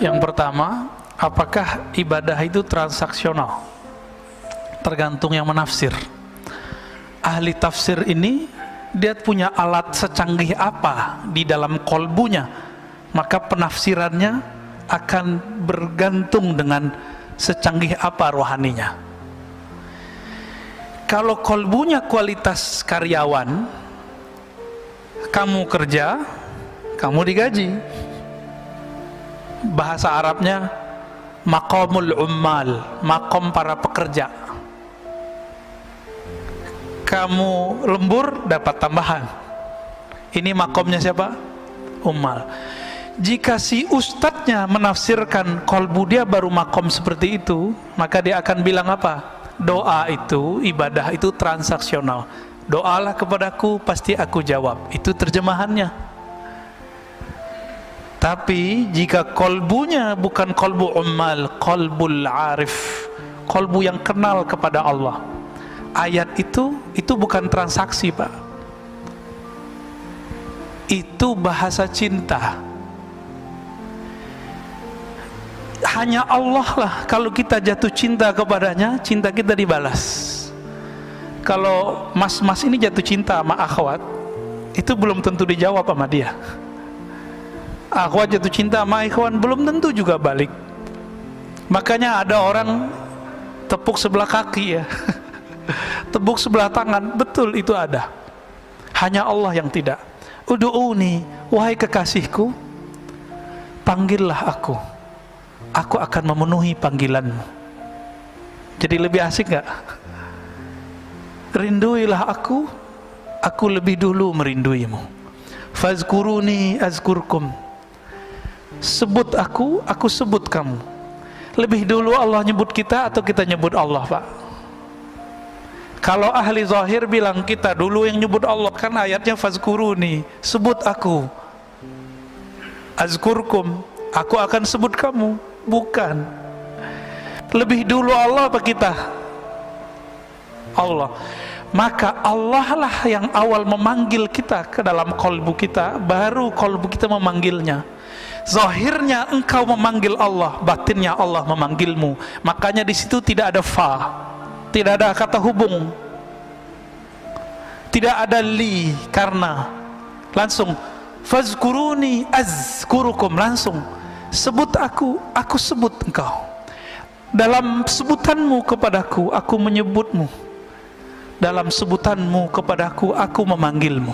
Yang pertama, apakah ibadah itu transaksional? Tergantung yang menafsir. Ahli tafsir ini, dia punya alat secanggih apa di dalam kolbunya, maka penafsirannya akan bergantung dengan secanggih apa rohaninya. Kalau kolbunya kualitas karyawan, kamu kerja, kamu digaji. Bahasa Arabnya maqamul ummal, makom para pekerja. Kamu lembur, dapat tambahan. Ini makomnya siapa? Ummal. Jika si ustadznya menafsirkan kolbu dia baru makom seperti itu, maka dia akan bilang apa? Doa itu, ibadah itu transaksional. Doalah kepadaku, pasti aku jawab. Itu terjemahannya. Tapi jika kolbunya bukan kolbu ummal, kolbul arif, kolbu yang kenal kepada Allah, ayat itu bukan transaksi, Pak. Itu bahasa cinta. Hanya Allah lah, kalau kita jatuh cinta kepadanya, cinta kita dibalas. Kalau mas-mas ini jatuh cinta sama akhwat, itu belum tentu dijawab sama dia. Akhwat jatuh cinta sama ikhwan, belum tentu juga balik. Makanya ada orang tepuk sebelah kaki ya, tepuk sebelah tangan, betul itu ada. Hanya Allah yang tidak. Udu'uni, wahai kekasihku, panggillah aku akan memenuhi panggilanmu. Jadi lebih asik gak? Rinduilah aku lebih dulu merinduimu. Fazkuruni azkurkum, sebut aku sebut kamu. Lebih dulu Allah nyebut kita atau kita nyebut Allah, Pak? Kalau ahli zahir bilang kita dulu yang nyebut Allah, kan ayatnya fazkuruni, sebut aku, azkurkum, aku akan sebut kamu. Bukan. Lebih dulu Allah apa kita? Allah. Maka Allah lah yang awal memanggil kita ke dalam kolbu kita, baru kolbu kita memanggilnya. Zahirnya engkau memanggil Allah, batinnya Allah memanggilmu. Makanya di situ tidak ada fa, tidak ada kata hubung, tidak ada li, karena langsung fazkuruni azkurukum, langsung sebut aku sebut engkau. Dalam sebutanmu kepadaku, aku menyebutmu. Dalam sebutanmu kepadaku, aku memanggilmu.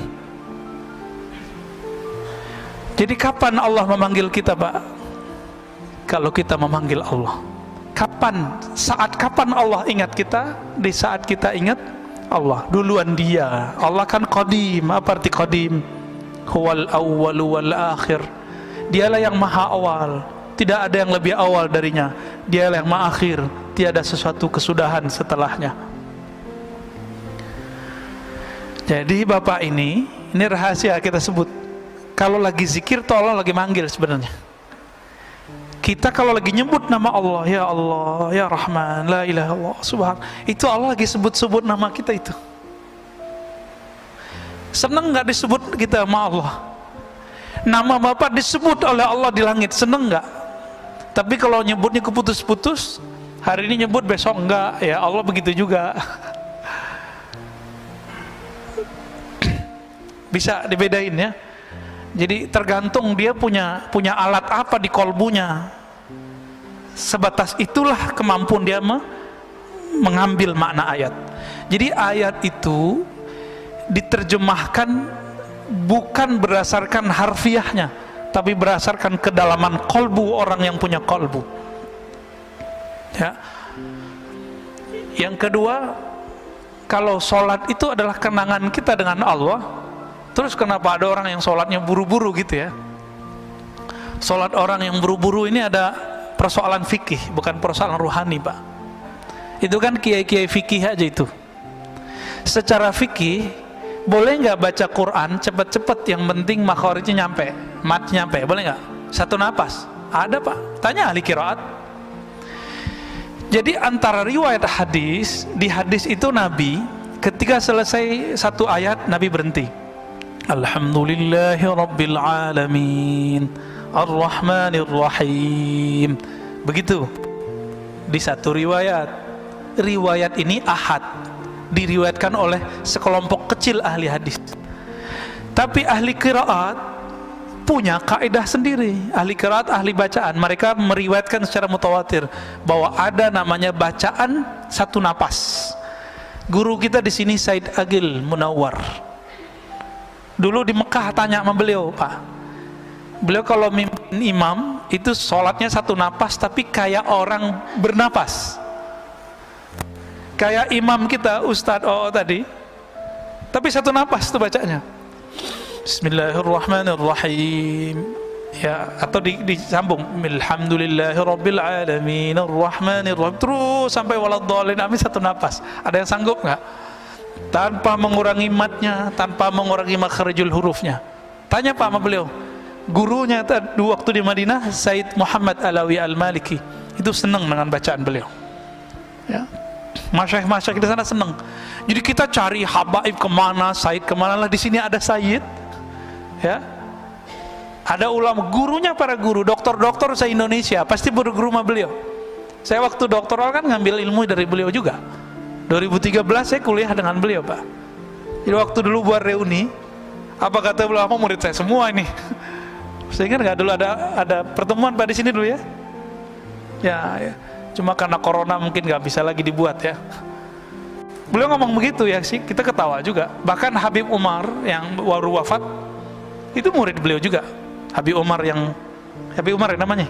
Jadi kapan Allah memanggil kita, Pak? Kalau kita memanggil Allah. Kapan? Saat kapan Allah ingat kita? Di saat kita ingat Allah. Duluan dia. Allah kan qadim. Apa arti qadim? Huwal awwalu wal akhir. Dialah yang maha awal, tidak ada yang lebih awal darinya. Dialah yang maha akhir, tiada sesuatu kesudahan setelahnya. Jadi Bapak ini rahasia kita sebut. Kalau lagi zikir tuh Allah lagi manggil sebenarnya. Kita kalau lagi nyebut nama Allah, ya Rahman, la ilaha illallah, subhan, itu Allah lagi sebut-sebut nama kita itu. Seneng nggak disebut kita sama Allah? Nama Bapak disebut oleh Allah di langit, seneng nggak? Tapi kalau nyebutnya keputus-putus, hari ini nyebut besok enggak, ya Allah begitu juga. Bisa dibedain ya. Jadi tergantung dia punya alat apa di kolbunya. Sebatas itulah kemampuan dia mengambil makna ayat. Jadi ayat itu diterjemahkan bukan berdasarkan harfiahnya, tapi berdasarkan kedalaman kolbu orang yang punya kolbu. Ya. Yang kedua, kalau sholat itu adalah kenangan kita dengan Allah, terus kenapa ada orang yang sholatnya buru-buru gitu ya? Sholat orang yang buru-buru ini ada persoalan fikih, bukan persoalan ruhani, Pak. Itu kan kiai-kiai fikih aja itu. Secara fikih, boleh nggak baca Quran cepet-cepet, yang penting makhorijnya nyampe, matnya nyampe, boleh nggak? Satu napas? Ada, Pak. Tanya ahli qiraat. Jadi antara riwayat hadis, di hadis itu Nabi ketika selesai satu ayat Nabi berhenti. Alhamdulillahi Rabbil Alamin Ar-Rahmanir Rahim. Begitu di satu riwayat. Riwayat ini ahad, diriwayatkan oleh sekelompok kecil ahli hadis. Tapi ahli qiraat punya kaidah sendiri. Ahli qiraat, ahli bacaan, mereka meriwayatkan secara mutawatir bahwa ada namanya bacaan satu napas. Guru kita di sini Said Agil Munawwar. Dulu di Mekah tanya sama beliau, Pak. Beliau kalau mimpin imam itu sholatnya satu napas, tapi kayak orang bernapas. Kayak imam kita Ustadz tadi, tapi satu napas tuh bacanya. Bismillahirrahmanirrahim. Ya, atau disambung Alhamdulillahirabbil alamin arrahmanirrahim terus sampai waladhdallin, amin, satu napas. Ada yang sanggup nggak? Tanpa mengurangi matnya, tanpa mengurangi makharijul hurufnya. Tanya Pak sama beliau. Gurunya dua waktu di Madinah, Said Muhammad Alawi Al-Maliki, itu senang dengan bacaan beliau. Ya, masyayikh di sana senang. Jadi kita cari habaib kemana, Said kemana lah. Di sini ada Said, ya, ada ulama, gurunya para guru, dokter-dokter se-Indonesia pasti berguru sama beliau. Saya waktu doktoral kan ngambil ilmu dari beliau juga. 2013 saya kuliah dengan beliau, Pak. Jadi waktu dulu buat reuni, apa kata beliau, murid saya semua ini. Saya ingat nggak dulu ada pertemuan Pak di sini dulu ya? Ya. Cuma karena corona mungkin nggak bisa lagi dibuat ya. Beliau ngomong begitu ya sih, kita ketawa juga. Bahkan Habib Umar yang baru wafat itu murid beliau juga. Habib Umar yang namanya.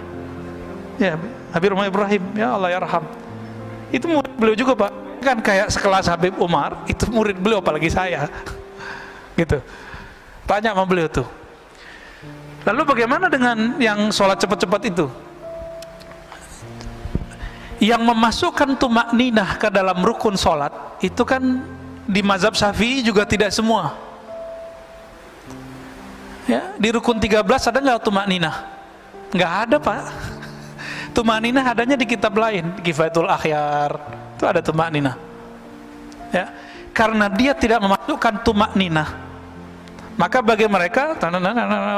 Ya, Habib Umar Ibrahim, ya Allah yarham. Itu murid beliau juga, Pak. Kan kayak sekelas Habib Umar, itu murid beliau apalagi saya. Gitu. Tanya sama beliau tuh. Lalu bagaimana dengan yang sholat cepat-cepat itu? Yang memasukkan tumakninah ke dalam rukun sholat itu kan di mazhab Syafi'i juga tidak semua. Ya, di rukun 13 ada nggak tumakninah? Nggak ada, Pak. Tumakninah adanya di kitab lain, Kifayatul Akhyar itu ada tumakninah. Ya, karena dia tidak memasukkan tumakninah, maka bagi mereka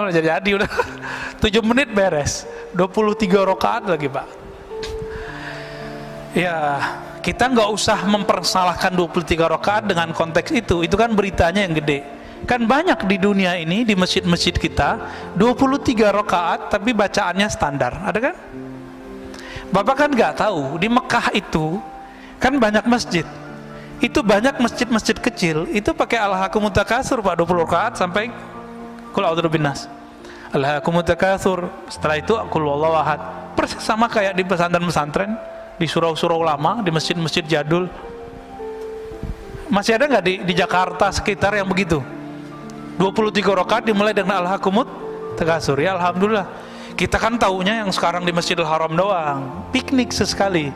jadi udah 7 menit beres, 23 rakaat lagi, Pak. Ya, kita nggak usah mempersalahkan 23 rakaat dengan konteks itu kan beritanya yang gede. Kan banyak di dunia ini, di masjid-masjid kita 23 rakaat tapi bacaannya standar, ada kan? Bapak kan nggak tahu, di Mekah itu kan banyak masjid. Itu banyak masjid-masjid kecil itu pakai Alhaakumut Takatsur, Pak, 20 rakaat sampai Qul a'udzu binnas. Alhaakumut Takatsur, setelah itu Qul huwallahu ahad. Persis sama kayak di pesantren-pesantren, di surau-surau lama, di masjid-masjid jadul. Masih ada nggak di Jakarta sekitar yang begitu? 23 rakaat dimulai dengan Alhaakumut Takatsur. Ya alhamdulillah. Kita kan taunya yang sekarang di Masjidil Haram doang, piknik sesekali.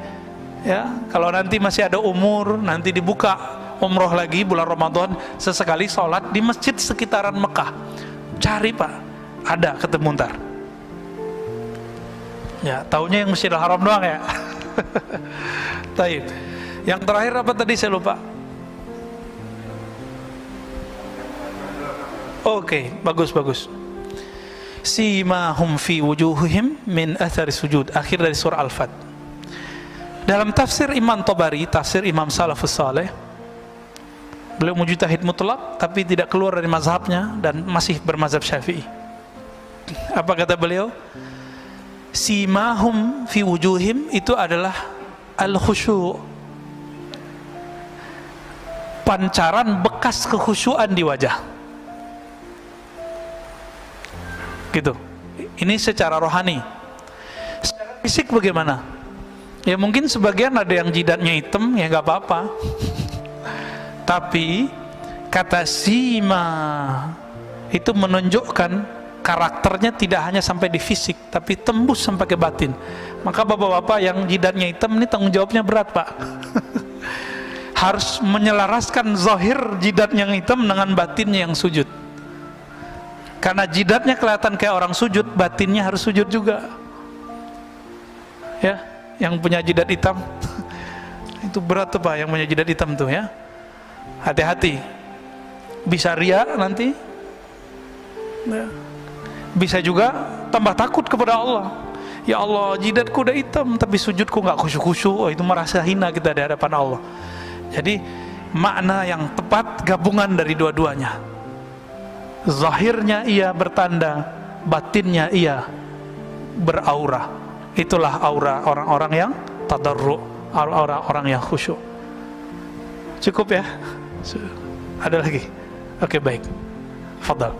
Ya, kalau nanti masih ada umur, nanti dibuka umroh lagi bulan Ramadan, sesekali sholat di masjid sekitaran Mekah. Cari, Pak, ada ketemu ntar. Ya, taunya yang Masjidil Haram doang ya. Taib. Yang terakhir apa tadi saya lupa. Oke, bagus. Simahum fi wujuhihim min athari sujud, akhir dari surah Al-Fat. Dalam tafsir Imam Tabari, tafsir Imam Salafus Saleh, beliau mujtahid mutlak tapi tidak keluar dari mazhabnya dan masih bermazhab Syafi'i. Apa kata beliau? Simahum fi wujuhim itu adalah al-khusyu', pancaran bekas kekhusyuan di wajah. Gitu. Ini secara rohani. Secara fisik bagaimana? Ya mungkin sebagian ada yang jidatnya hitam, ya nggak apa-apa. Tapi kata sima itu menunjukkan karakternya tidak hanya sampai di fisik, tapi tembus sampai ke batin. Maka bapak-bapak yang jidatnya hitam ini tanggung jawabnya berat, Pak. Harus menyelaraskan zahir jidatnya yang hitam dengan batinnya yang sujud. Karena jidatnya kelihatan kayak orang sujud, batinnya harus sujud juga. Ya, yang punya jidat hitam itu berat tuh, Pak, yang punya jidat hitam tuh ya. Hati-hati. Bisa riya nanti, Ya. Bisa juga tambah takut kepada Allah. Ya Allah, jidatku udah hitam tapi sujudku nggak khusyuk-khusyuk. Oh, itu merasa hina kita di hadapan Allah. Jadi makna yang tepat gabungan dari dua-duanya. Zahirnya ia bertanda, batinnya ia beraura. Itulah aura orang-orang yang tadarru', aura orang yang khusyuk. Cukup ya? Ada lagi? Oke, baik. Fadal.